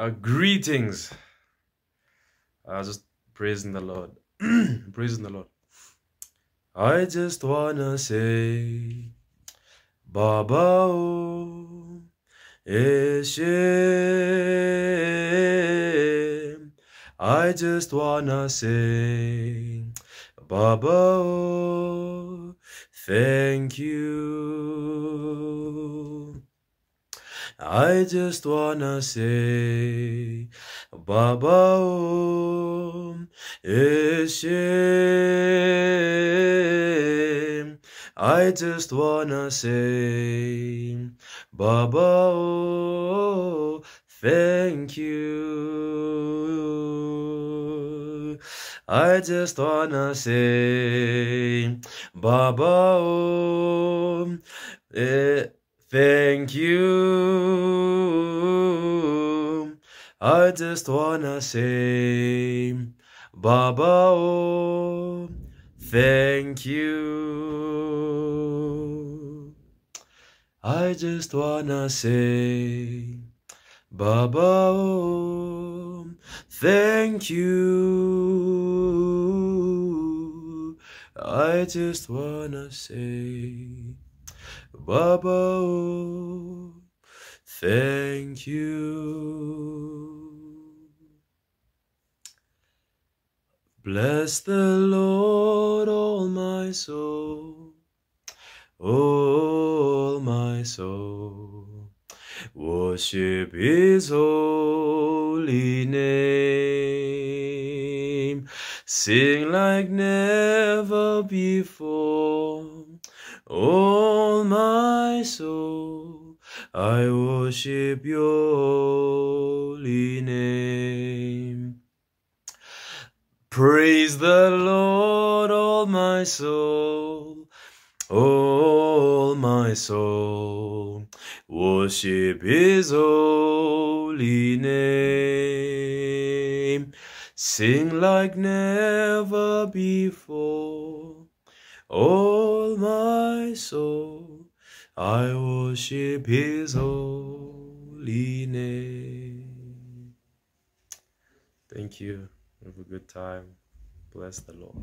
Greetings. Just praising the Lord. Praising the Lord. I just wanna say, Baba O Eshe. I just wanna say, Baba O, thank you. I just wanna say, Baba O Eshe. I just wanna say, Baba O, thank you. I just wanna say, Baba O, thank you. I just wanna say, Baba O, thank you. I just wanna say, Baba O, thank you. I just wanna say, Baba O, thank you. Bless the Lord, all my soul, all my soul. Worship His holy name. Sing like never before. All my soul, I worship your holy name. Praise the Lord, all my soul, all my soul. Worship His holy name. Sing like never before. All my soul, I worship His holy name. Thank you. Have a good time. Bless the Lord.